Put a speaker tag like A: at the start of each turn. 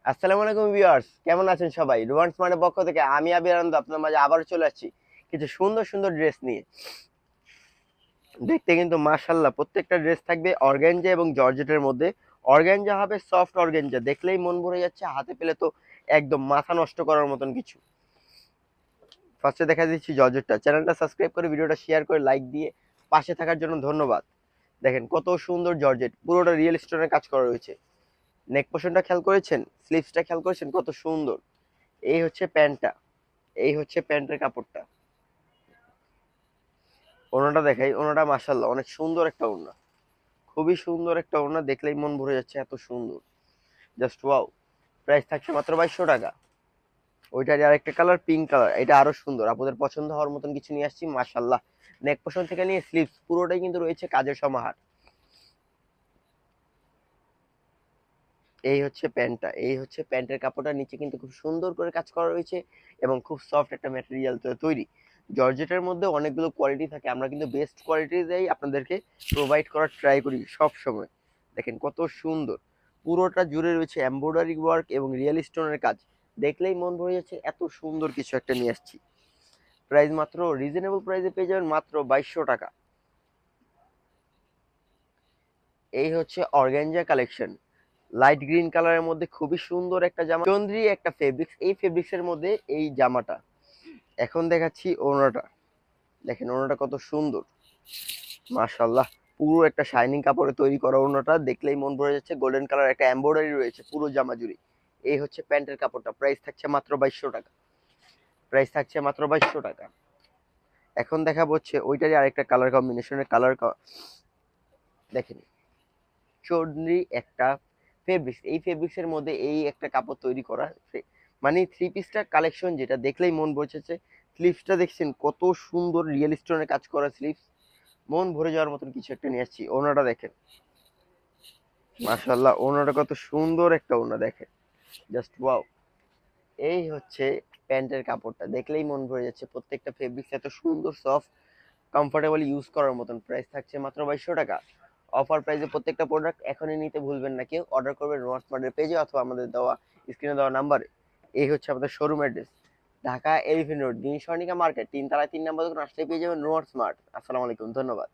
A: আসসালামু আলাইকুম ভিউয়ার্স, কেমন আছেন সবাই? রোহান স্মার্টের পক্ষ থেকে আমি আবির আনন্দ আপনার মাঝে আবার চলে আসছি কিছু সুন্দর সুন্দর ড্রেস নিয়ে। দেখতে কিন্তু মাশাআল্লাহ প্রত্যেকটা ড্রেস থাকবে অর্গানজা এবং জর্জেটের মধ্যে। অর্গানজা হবে সফট অর্গানজা, দেখলেই মন ভরে যাচ্ছে, হাতে পেলে তো একদম মাথা নষ্ট করার মতন কিছু। ফার্স্টে দেখা দিচ্ছি জর্জেটটা। চ্যানেলটা সাবস্ক্রাইব করে ভিডিওটা শেয়ার করে লাইক দিয়ে পাশে থাকার জন্য ধন্যবাদ। দেখেন কত সুন্দর জর্জেট, পুরোটা রিয়েল স্টোনের কাজ করা রয়েছে। নেক পোর্শনটা খেয়াল করেছেন, স্লিভসটা খেয়াল করেছেন কত সুন্দর। এই হচ্ছে প্যান্টটা, এই হচ্ছে প্যান্টের কাপড়টা। ওড়নাটা দেখাই, ওড়নাটা মাশাআল্লাহ অনেক সুন্দর একটা ওড়না, খুবই সুন্দর একটা ওড়না, দেখলেই মন ভরে যাচ্ছে, এত সুন্দর, জাস্ট ওয়াও। প্রাইস থাকছে মাত্র 2200 টাকা। ওইটার আরেকটা কালার পিঙ্ক কালার, এটা আরো সুন্দর, আপনাদের পছন্দ হওয়ার মতন কিছু নিয়ে আসছি মাশাআল্লাহ। নেক পোর্শন থেকে নিয়ে স্লিভস পুরোটাই কিন্তু রয়েছে কাজের সমাহার। এই হচ্ছে প্যান্টটা, এই হচ্ছে প্যান্টের কাপড়টা, নিচে কিন্তু খুব সুন্দর করে কাজ করা রয়েছে এবং খুব সফট একটা ম্যাটেরিয়াল তৈরি। জর্জেটের মধ্যে অনেকগুলো কোয়ালিটি থাকে, আমরা কিন্তু বেস্ট কোয়ালিটিতেই আপনাদেরকে প্রোভাইড করার ট্রাই করি সব সময়। দেখেন কত সুন্দর, পুরোটা জুড়ে রয়েছে এমব্রয়ডারি ওয়ার্ক এবং রিয়েল স্টোনের কাজ, দেখলেই মন ভরে যাচ্ছে, এত সুন্দর কিছু একটা নিয়ে আসছি। প্রাইস মাত্র রিজনেবল প্রাইসে পেয়ে যাবেন মাত্র 2200 টাকা। এই হচ্ছে অর্গানজা কালেকশন, লাইট গ্রিন কালারের মধ্যে খুবই সুন্দর একটা জামা, চন্দ্রি একটা ফেব্রিক্স, এই ফেব্রিক্স এর মধ্যে এই জামাটা। এখন দেখাচ্ছি ওড়নাটা, দেখেন ওড়নাটা কত সুন্দর, মাশাআল্লাহ। পুরো একটা শাইনিং কাপড়ে তৈরি করা ওড়নাটা, দেখলেই মন ভরে যাচ্ছে, গোল্ডেন কালার একটা এমব্রয়ডারি রয়েছে পুরো জামা জুড়ে। এই হচ্ছে প্যান্টের কাপড়টা, প্রাইস থাকছে মাত্র 2200 টাকা। প্রাইস থাকছে মাত্র 2200 টাকা। এখন দেখাবো হচ্ছে ওইটারই আরেকটা কালার কম্বিনেশনের দেখেন, চন্দ্রি একটা ফেব্রিক্স, এই ফেব্রিক্স এর মধ্যে এই একটা কাপড় তৈরি করা, মানে থ্রি পিসটা কালেকশন, যেটা দেখলেই মন বলছে। স্লিভসটা দেখছেন কত সুন্দর, রিয়েল স্টোনের কাজ করা স্লিভস, মন ভরে যাওয়ার মতন কিছু একটা নিয়ে আসছি। ওনাটা দেখেন মাশাআল্লাহ, ওনাটা কত সুন্দর একটা ওনা, দেখেন জাস্ট ওয়াও। এই হচ্ছে প্যান্টের কাপড়টা, দেখলেই মন ভরে যাচ্ছে, প্রত্যেকটা ফেব্রিক্স এত সুন্দর, সফট, কমফোর্টেবল ইউজ করার মতন। প্রাইস থাকছে মাত্র 2200 টাকা। অফার প্রাইসে প্রত্যেকটা প্রোডাক্ট এখনই নিতে ভুলবেন না কেউ। অর্ডার করবেন রোমান্স স্মার্টের পেজে অথবা আমাদের দেওয়া স্ক্রিনে দেওয়া নাম্বারে। এই হচ্ছে আমাদের showroom address, Dhaka elephant road, new Swarnika market, 3 তলায় 3 নম্বর দোকান আসলে পেয়ে যাবেন রোমান্স স্মার্ট। আসসালামু আলাইকুম, ধন্যবাদ।